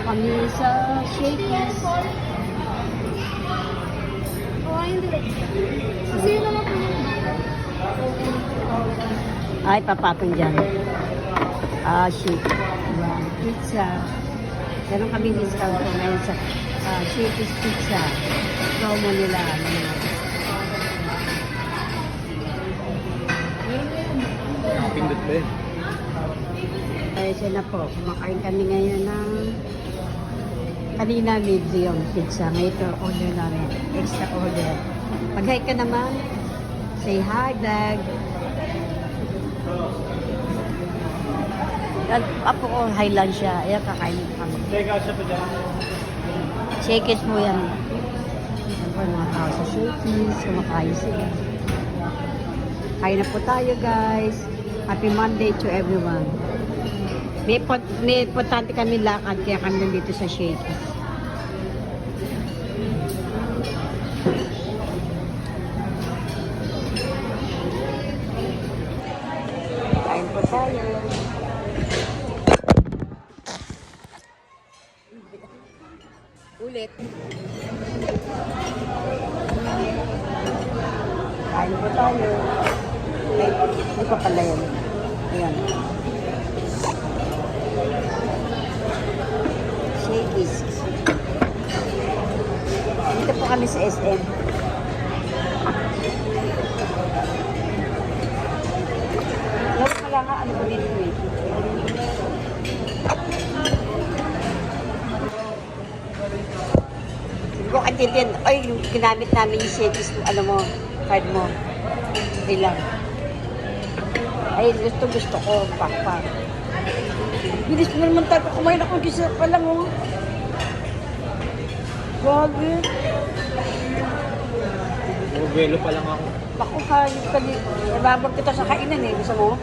kami sa Shakey's. Sino naman po yung Ay, papatong dyan. Shake. Yan. Pizza. Meron kami discount po ngayon sa Shakey's Pizza. Promo nila. Pindot ba eh? Ay, siya na po. Kumakain kami ngayon ng kanina medium pizza. Ngayon order namin. Extra order. Pag-hi ka naman. Say hi, Dag. Apo ko, Highland siya. Ayan, kakain kami. Teka, siya pa dyan. Shakey's mo yan. Siyempre, mga tao sa Shakey's. Kumakain sila. Kain na po tayo, guys. Happy Monday to everyone. May importante kami lakad, kaya kami nandito sa Shakey's. Kain po tayo. Ulit. Kain po tayo. Ay, hindi pa pala yun. Ayan. Shakey's. Dito po kami sa SM. Alam ko lang nga, ano po dito eh. Hindi ko kantintin. Ay, yung ginamit namin yung Shakey's, ano mo, card mo. Hindi lang. Ay, gusto ko, pakpak. Bilis mo naman tayo, kumain ako, gisa pa lang, oh. Grabe. Bumubelo pa lang ako. Bako ka, nababag kita sa kainan eh. Gusto mo?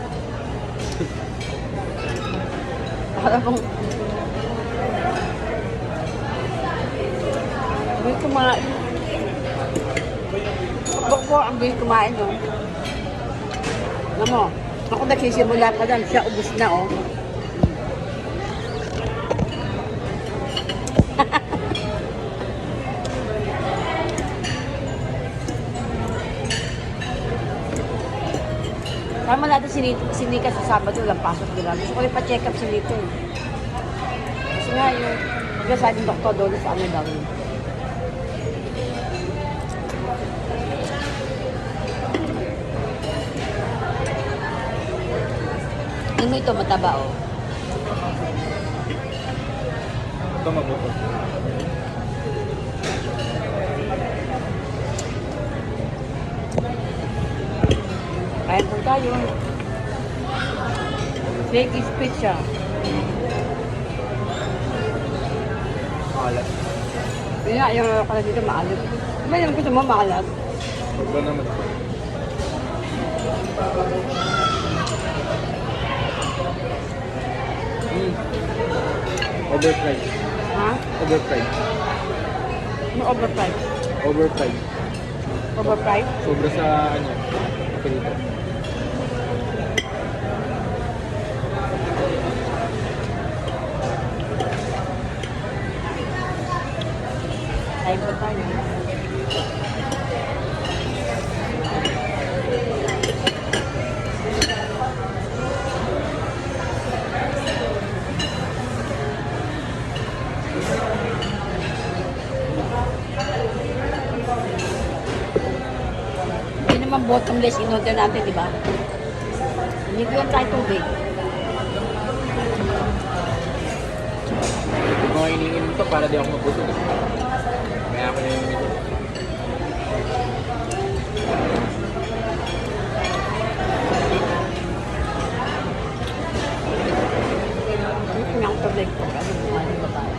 Akala mong... May kumain. Bako, ang bilis kumain, oh. Alam mo, ako nagsisimula pa lang, siya ubus na, oh. Tama natin sinika sa Sabado, walang pasok nila. Gusto ko rin pa-check up si Nito eh. Kasi nga yung magsasabi ng doktor doon sa ano daw yun. Ano mo ito, mataba oh. Ito mabuto. Kain po tayo. Shakey's Pizza. Maalat. Yun nga, yung pala dito maalat. May yung gusto mo maalat? Iba naman ito. Overfried. Ha? Overfried. Ano overprice? Overfried. Overprice? Sobra sa ano, kapilito. Kain po tayo. Hindi naman bottomless in-order natin, di ba? Hindi ko yan tayo tubig. Yung mga iniinom to para di ako mabusog. Kaya ako na yung ito. Hindi ko nga tubig ko. Ano po ano ba tayo?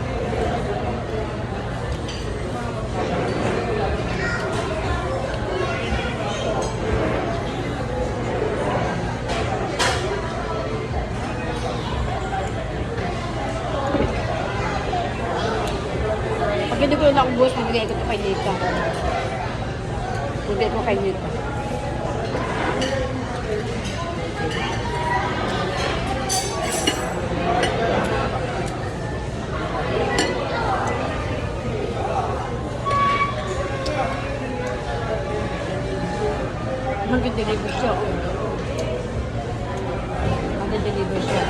Pag hindi ko na ubos, bibigay ko ito kay Nita. Bibigay ko kay Nita. Magde-deliver siya. Magde-deliver siya.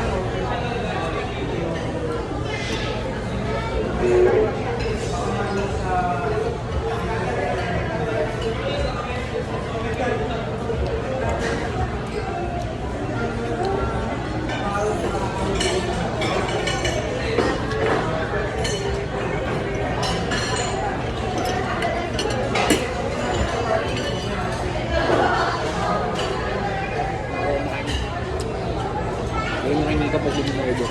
Ayun yung hindi ka pa din mo ito.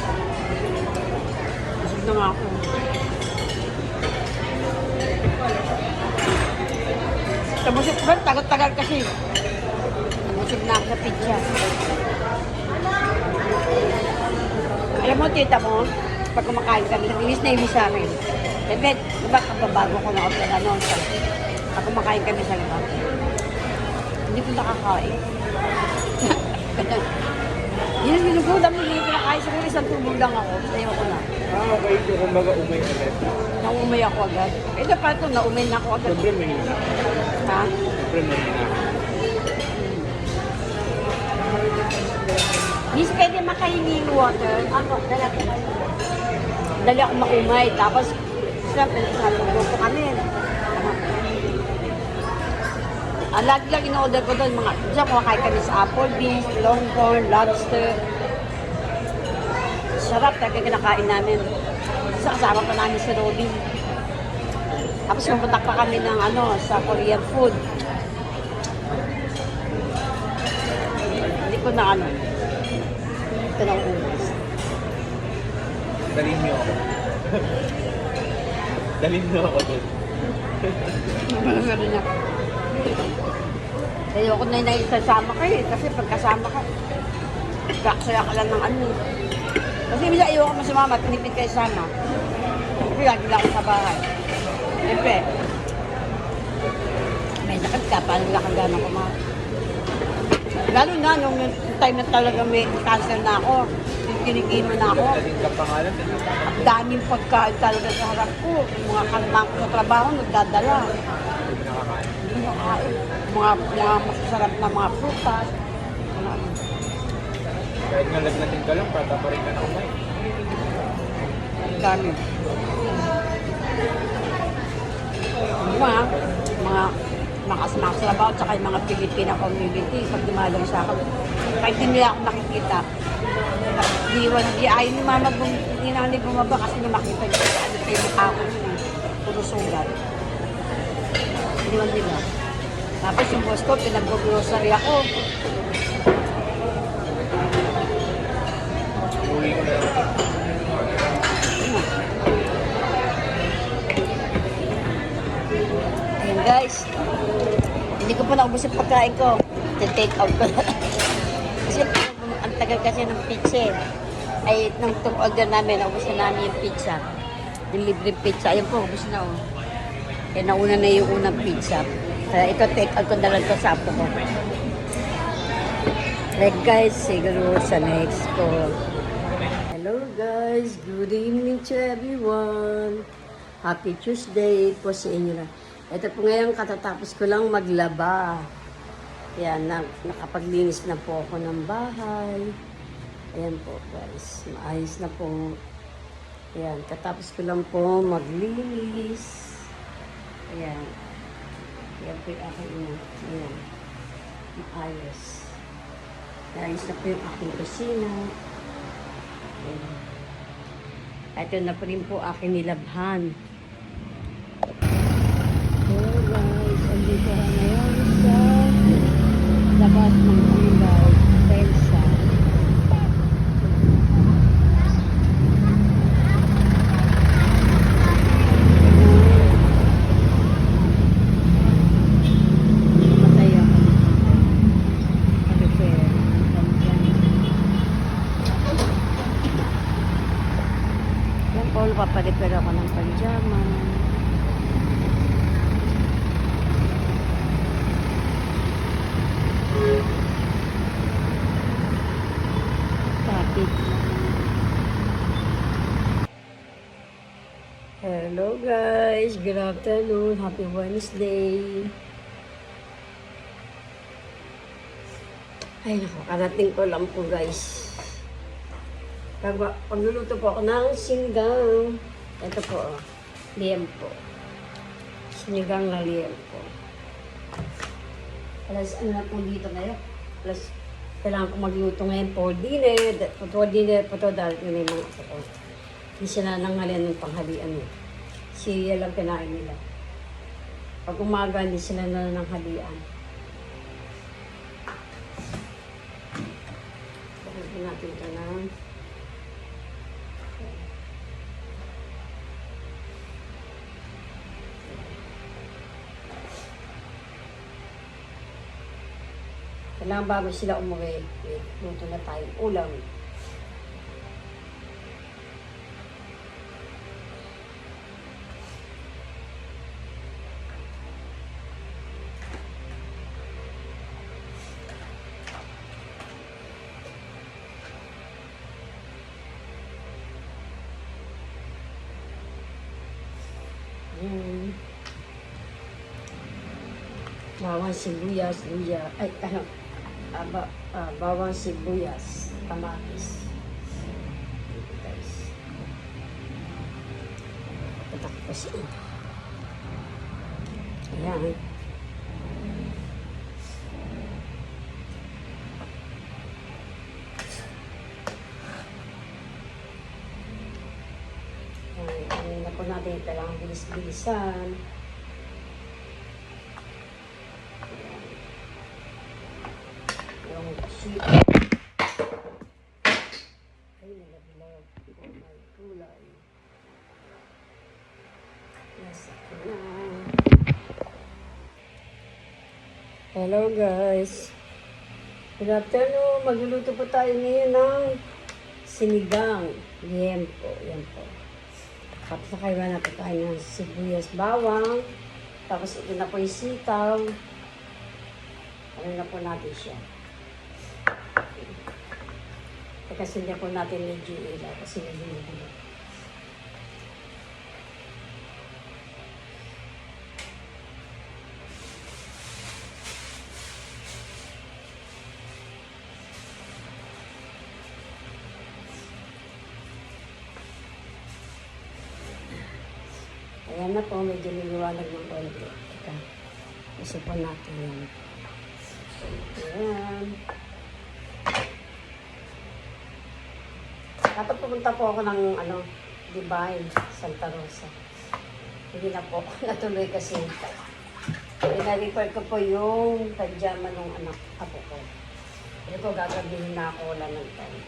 Busog na nga ako. Busog ba? Tagal-tagal kasi. Busog na ako sa pizza. Alam mo, tita mo, pag kumakain kami, inis na inis sa amin. Eh, bet, diba kapabago ko na opera noon. Pag kumakain kami sa labas, hindi ko nakakain. Yun yung ginugulam, hindi ko kinakain. Siguro isang tubog lang ako. Ayaw ko na. Okay. So, kumbaga umay agad. Naumay ako agad. Eh, dapat ito, naumay na ako agad. Siyempre may hina. Ha? Siyempre may hina. Miss, pwede makahingi ng water. Ako, dali ako maumay. Tapos, siyempre, natulog ko kami. Lagi lang in-order ko doon, mga, diyan kumakain kami sa Applebee's, Longhorn, Lobster. Sarap talaga kinakain namin. Kasi kasama pa namin si Robin. Tapos pumunta pa kami ng sa Korean food. Hindi ko na ito na umas. Dalhin niyo ako. Dalhin niyo ako doon. Meron niya. Ayoko na naisasama ka eh. Kasi pagkasama ka, kaksaya ka lang ng Kasi minsan ayoko masumama at pinipit kayo sana. Kasi lagi lang ako sa bahay. Siyempre, may sakit ka, paano lang kang gano'ng kumain. Lalo na nung time na talaga may cancer na ako, kinikimo na ako. Dalhin ka pangalan. Ang daming pagkain talaga sa harap ko. Yung mga kalmang ko sa trabaho, nagdadala. Hindi nakakain. Hindi nakain. Mga masasarap na mga prutas. Kahit nga lagnatin ka lang, pata pa rin ka na umay. Ang dami. Mga nakasama sa trabaho, tsaka yung mga Pilipina community, pag dumalang sa akin, kahit hindi nila ako nakikita, ayaw ni mama, hindi na ako bumaba kasi nung makita niya, ano kayo mukha ko, puro sugat. Iniwan nila. Tapos yung boss ko, pinag-grocery ako. Uwi ko na lang. Ayun guys, hindi ko pa naubos yung pagkain ko. Take out ko na. Kasi ang tagal kasi ng pizza eh. Ay, nung order namin, naubos na namin yung pizza. Yung libre pizza. Ayun po, ubos na oh. Kaya nauna na yung unang pizza. Kaya ito, take out ko na lang ito sa apo ko. Like guys, siguro sa next ko. Hello guys, good evening to everyone. Happy Tuesday po sa inyo na. Ito po ngayon, katatapos ko lang maglaba. Yan, nakapaglinis na po ako ng bahay. Ayan po guys, maayos na po. Ayan, katapos ko lang po maglinis. Ayan. Ayan po yung aking ina. Ayan. Maayos. Maayos na po yung aking kusina. Ayan. Ito na po rin po aking nilabhan. Hello guys, andito ka ngayon sa labas ng Angay, Telsa. Matay ako. Repair. Yan po, paparepair ako ng pajama. Tapit. Hello guys, good afternoon, happy Wednesday. Ay, naku, karating ko lang po guys. Pagluluto po ako ng sinigang. Ito po, liempo. Sinigang na liempo. Alas, ano na po dito ngayon? Alas, kailangan ko magluto ngayon for dinner. For dinner po ito dahil yun yung mga apo ko. Hindi sila nanghalian ng panghalian. Cereal lang kinain nila. Pag umaga, hindi sila nanghalian. Pagkakin natin ito na. Kailangan bago sila umuwi, luto na tayong ulam. Bawang sibuyas, luya, bawang sibuyas, kamatis. Guys. Patak ko siya. Ayan. Ayan na po natin kailangan bilis-bilisan. Ay, nalaglag ko may kulay. Nasa ko na. Hello guys. Good afternoon. Magluluto po tayo ngayon ng sinigang. Liempo. Yan po. Tapos nakaiba na po tayo ng sibuyas bawang. Tapos ito na po yung sitaw. Ano na po natin siya. Kasi hindi po natin medyo ilaw kasi medyo nila. Ayan na po, medyo niliwanag ng konti. Teka, isa po natin yan. Ayan. Dapat pumunta po ako ng Divine, Santa Rosa. Hindi na po natuloy kasi na-refer ko po yung pajama ng apo ko. Hindi ko gagabihin na ako, wala ng time.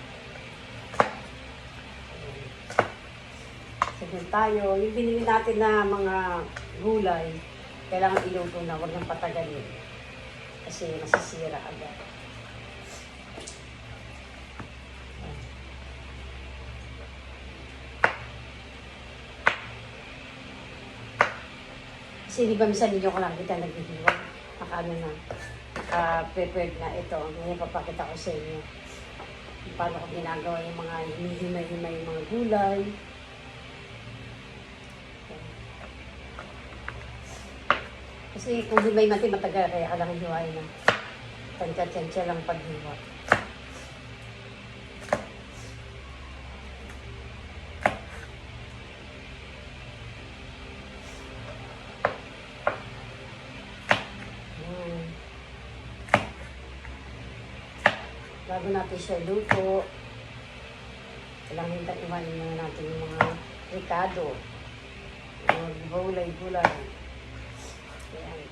Sige tayo, yung binili natin na mga gulay, kailangan iluto na, huwag nang patagalin. Kasi masisira agad. Kasi di ba minsan ninyo ko lang kita naghihiwa. Naka-ano na, naka-prepared na ito. Ngayon papakita ko sa inyo. Paano ko ginagawa yung mga hinihimay-himay yung mga gulay. Kasi kung himay natin matagal, kaya ka lang hiwain na. Tansya-tansya lang paghiwa. Bago natin siya luto, kailangan iwanin muna natin yung mga ricado, yung gulay-gulay. Ayan.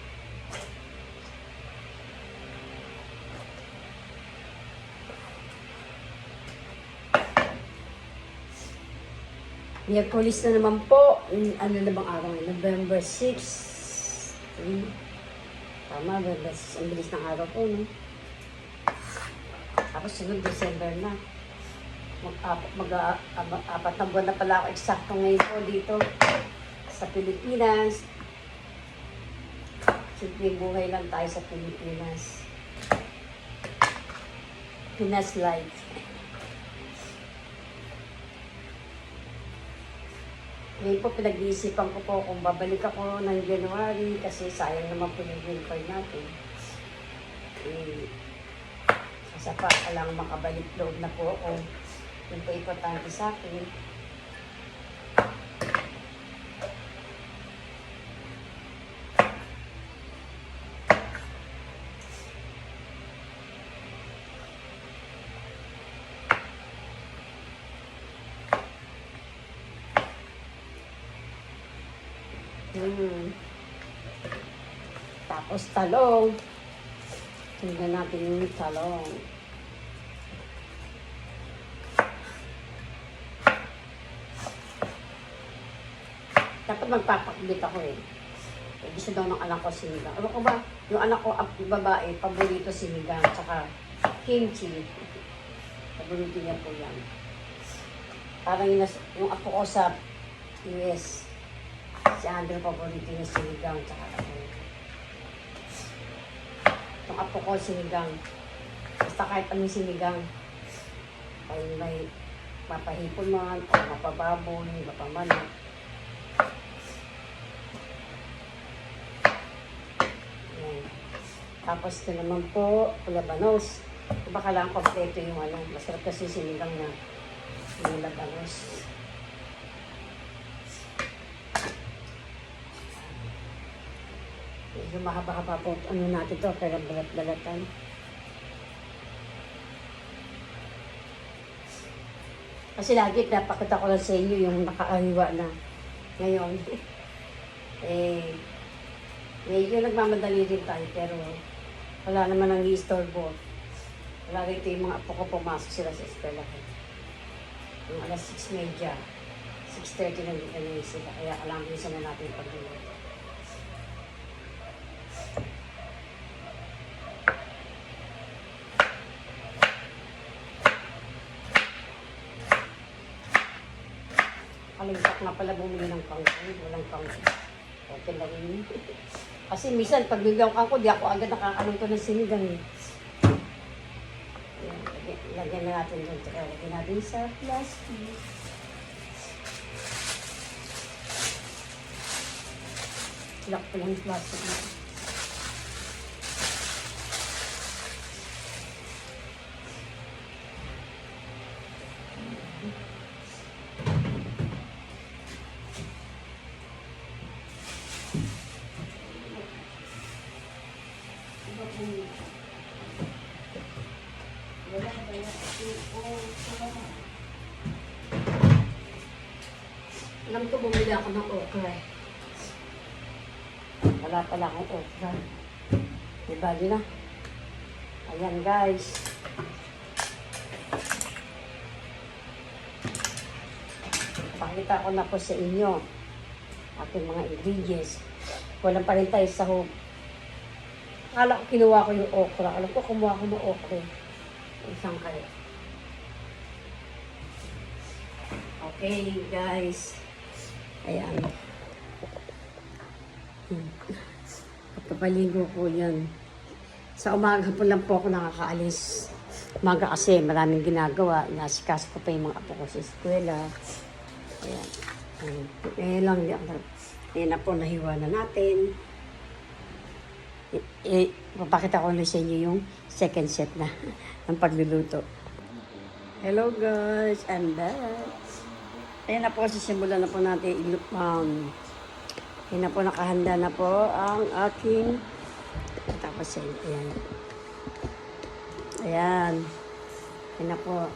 Miyerkules na naman po. Ano na bang araw ngayon? November 6. Tama, November 6. Ang bilis ng araw po, no? Tapos sunod December na. Mag-apat na buwan na pala ako eksakto ngayon po dito sa Pilipinas. Simpleng buhay lang tayo sa Pilipinas. Pinas life. Ngayon po pinag-iisipan ko po kung babalik ako ng January kasi sayang naman po yung green card natin. Isa pa, kailangan makabalik loob na po ako. Yun po importante sa akin. Tapos talong. Tingnan natin yung talong. Dapat magpapakbit ako eh. Gusto daw ng anak ko sinigang. Ano ko ba? Yung anak ko, babae, paborito sinigang. Tsaka kimchi. Paborito niya po yan. Parang yung apo ko sa US. Si Andrew, paborito niya sinigang. Tsaka ako. Yung apo ko sinigang. Basta kahit anong sinigang. Ay may mapahipon man, o mapababoy, mapamanak. Tapos ito naman po, labanos. Diba kailangan kompleto yung ano. Masarap kasi sinigang na yung labanos. Medyo mahaba-haba po ano natin to, kaya balat-balatan. Kasi lagi napakita ko lang sa inyo yung nakaahiwa na ngayon. Medyo nagmamadali din tayo, pero wala naman ang i-istorbo. Wala rito yung mga apo ko pumasok sila sa eskwela. Yung alas 6:30, 6:30 na dito sila. Kaya kailangan din sana natin pag-uwi. Kalimtak na pala bumili ng kangkong. Walang kangkong. Okay lang yun. Kasi minsan, pag bigyan ko ako, di ako agad nakakaroon ko ng sinigang. Lagyan na natin doon. Lagyan natin sa plastic. Lock ko lang yung plastic na. Alam ko bumili ako ng okra eh. Wala pala akong okra. Diba din na? Ayan guys. Pakita ko na po sa inyo ating mga ingredients. Walang pa rin tayo sa home. Akala ko kinuha ko yung okra. Alam ko kumuha ko ng okra. Isang kayo. Okay guys. Ayan. Papaligo ko yan. Sa umaga po lang po ako nakakaalis. Umaga kasi maraming ginagawa. Nasikas ko pa yung mga apo ko sa eskwela. Ayan. Lang yan. Ayan na po, nahiwa na natin. Papakita ko na sa inyo yung second set na ng pagluluto. Hello guys, I'm back. Ayan na po, sisimulan na po natin ilupang. Ayan na po, nakahanda na po ang aking tapos ayan. Ayan. Ayan na po.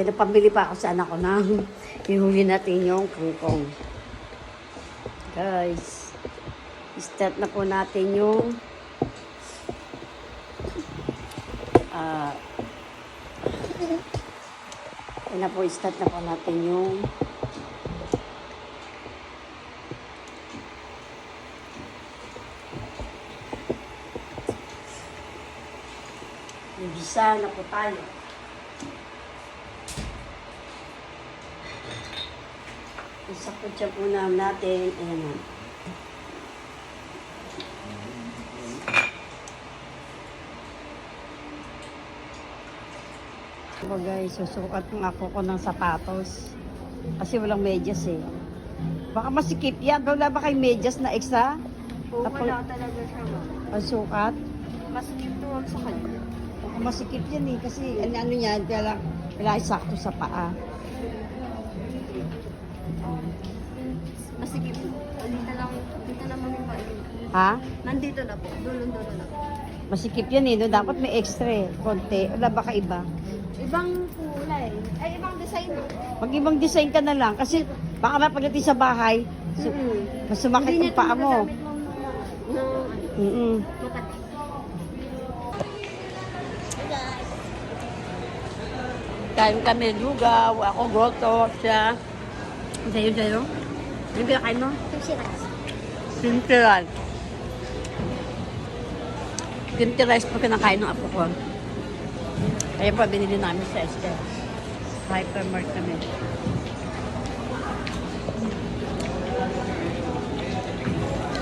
Napambili pa ako sa anak ko ng ihuli natin yung kangkong. Guys, start na po natin yung ayan na po, start na po natin yung bisa na po tayo. Isakot siya po natin. Ayan na. So guys, susukat ng ako ko ng sapatos. Kasi walang medyas eh. Baka masikip yan. Wala ba kayong medyas na extra? Oo, wala talaga siya. Pagsukat? Masikip doon sa kanya. Masikip yan eh, kasi ano yan, kailangan sakto sa paa. Masikip. Dito na mami pa. Ha? Nandito na po. Dulo na po. Masikip yan eh, no? Dapat may extra eh, konti. Wala baka iba. Ibang kulay. Ay, ibang design. Mag-ibang design ka na lang, kasi baka mapagdating sa bahay, mas sumakit ang paa mo. Kain kami lugaw, ako goto, siya. Sa'yo. Ano pinakain mo? Kimchi rice. Kimchi rice po kinakain ng apo ko. Kaya po, binili namin sa Esther. Hypermart kami.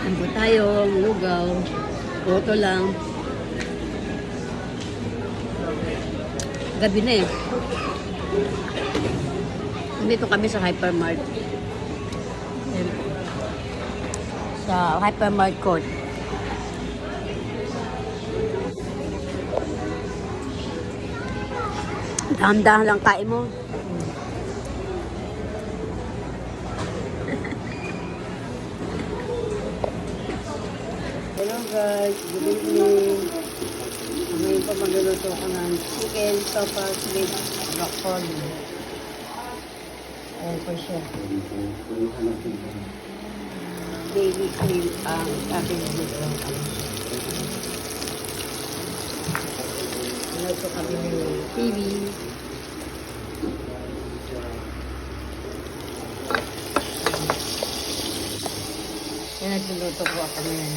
Ano po tayo, lugaw. Goto lang. Gabi na eh. Dito kami sa Hypermart. Ayan po. Sa Hypermart Court. Dahan-dahan lang kain mo. Hello guys, good evening. Ngayon pa magluluto ko ng chicken sopas with broccoli. Ayan po siya. Daily cream ang aking dito. Luto kami ng TV. Yan, nagluluto po ako ngayon.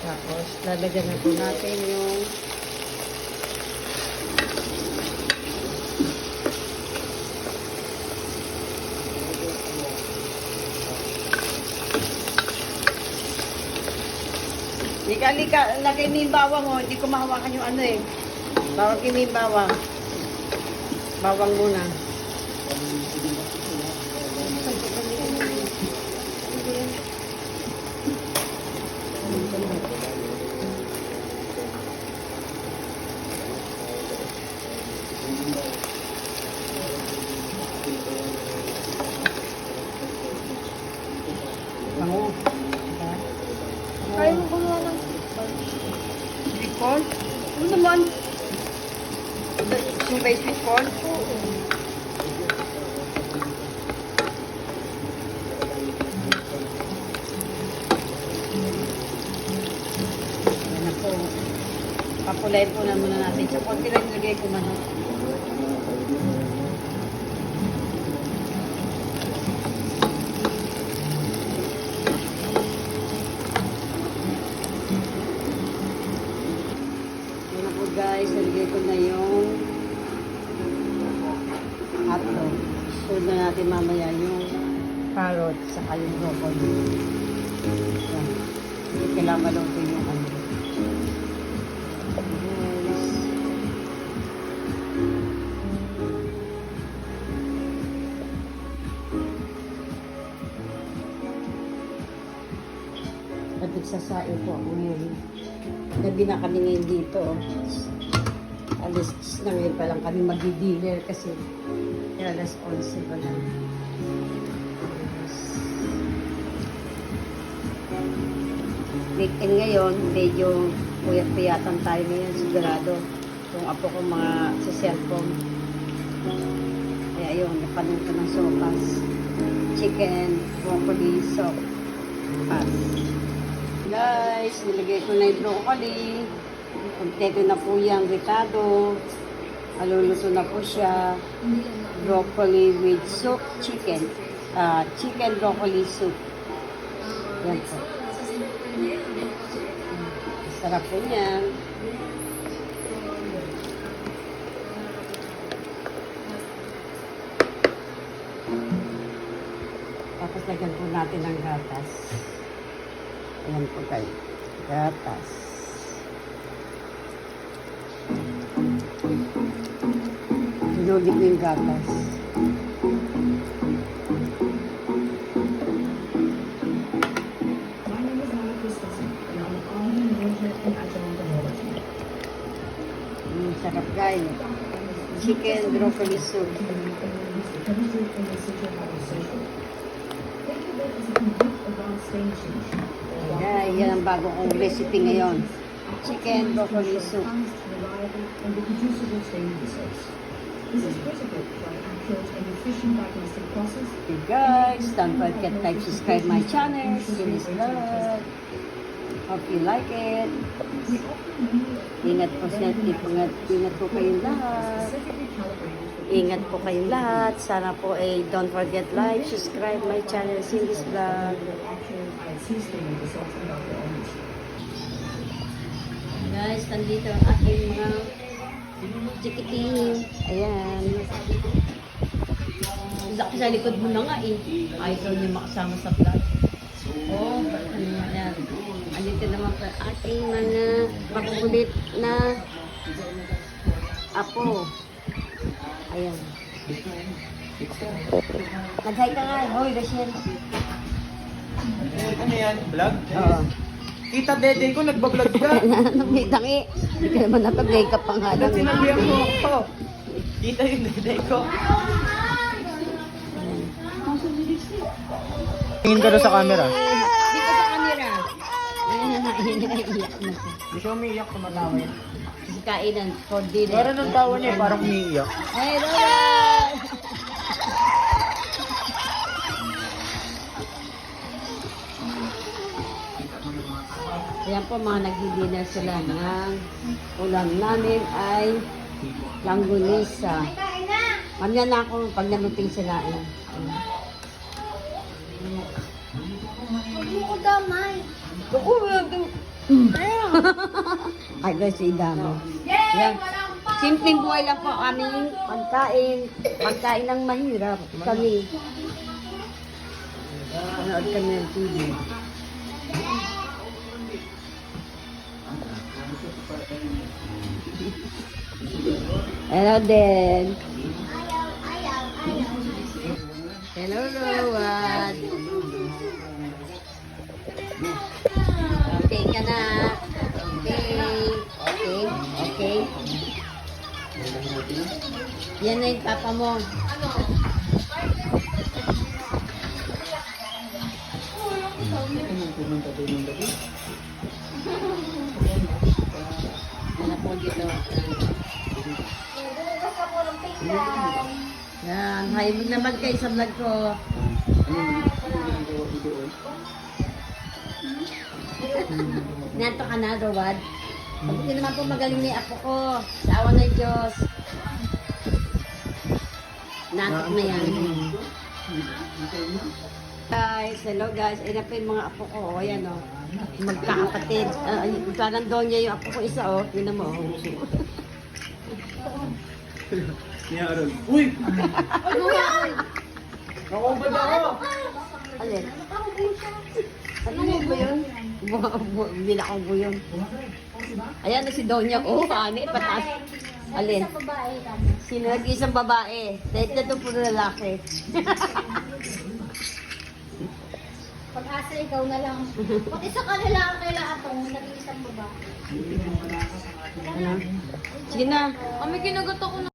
Tapos, lalagyan na po natin yung lika, lagay mo yung bawang mo. Hindi ko mahawakan yung ano eh. Bawang mo yung bawang. Bawang muna. Bango. Kaya mo kumuha ng Sweet corn? Ano naman? Yung ba yung sweet corn? oo. Yan na po. Papulayin po na muna natin. So, konti lang ilagay ko man. Yan na po guys. Nalagay ko na yung hotdog. Sunod na natin mamaya yung carrot sa yung broccoli. Yan. Hindi kailangan malutin yung ano. Yes. At nagsasain po ako ngayon. Gabi na kami ngayon dito. Alas 10 na ngayon pa lang kami mag-dinner kasi alas 11 pa lang. Weekend ngayon, medyo puyat-puyatan tayo ngayon, sigurado. Kung apo ko mga sa cellphone. Kaya ayun, napanood ko ng sopas. Chicken, broccoli, sopas. Guys, nilagay ko na yung broccoli. Kompleto na po yung ricado. Maluluto na po siya. Broccoli with soup, chicken. Chicken broccoli soup. Yan po. Sarap po niyan. Tapos lagyan po natin ng gatas. Ayan po kayo. Gatas. Sinugit mo yung gatas. Sarap guys. Chicken broccoli soup. Guys, yan ang bago kong recipe ngayon. Chicken broccoli soup. Okay guys, don't forget to subscribe my channel. Sinis Vlog. Hope you like it. Ingat po siya. Ingat po kayong lahat. Ingat po kayong lahat. Sana po don't forget like, subscribe my channel, Sinis Vlog. Guys, nandito ang aking mga chikiting. Ayan. Laki sa likod mo na nga eh. Ayaw niya makasama sa vlog. Oh, ayan. Andito naman pa ating mga makukulit na apo. Ayan. Nag-hi ka nga. Hoy, Rachel. Ano yan? Vlog? Oo. Kita dede ko, nagbablog ka. Tangi. Hindi ka naman naka-makeup pa nga lang. Sinabihan mo ako. Kita yung dede ko. Tingin ka doon sa camera. Dito sa camera. Ayan na, iyak na siya. Di siya umiiyak, tumatawa yan. Kainan for dinner. Parang nung tawa niya, parang umiiyak. Ay, Roland! Ayan po mga nag-dinner sila ng ulam namin ay langgunisa. Mamaya na ako pag naluting sila. Ayan. Huwag mo ko damay. Ako, ay guys, si Idamo. Yan. Simpleng buhay lang po aming pagkain. Pagkain ng mahirap. Kami. Panood kami ng TV. Hello, Den. Hello, Rowan. Okay ka na. Okay. Yan na yung papa mo. Yan po dito. Yan. Hi, naman kayo sa vlog ko. Nanto ka na, Rowad. Hindi naman po magaling ni apo ko. Sa awa ng Diyos. Nantok na yan. Guys, hello guys. Ayan na po yung mga apo ko. O, ayan o. Magkakapatid. Parang doon niya yung apo ko isa o. Yun na mo. Niya, Aaron. Uy! Nakubad ako! Alin? Ano mo ba yun? Binakabo yun. Ayan na si Donya. Oh, ani, patas. Alin? Sa babae ka. Sino nag-isang babae? Dahil na ito puro lalaki. Pag-asa ikaw na lang. Pati sa kanila atong nag-iisang babae. Ano? Sige na. Kami kinagat ako ng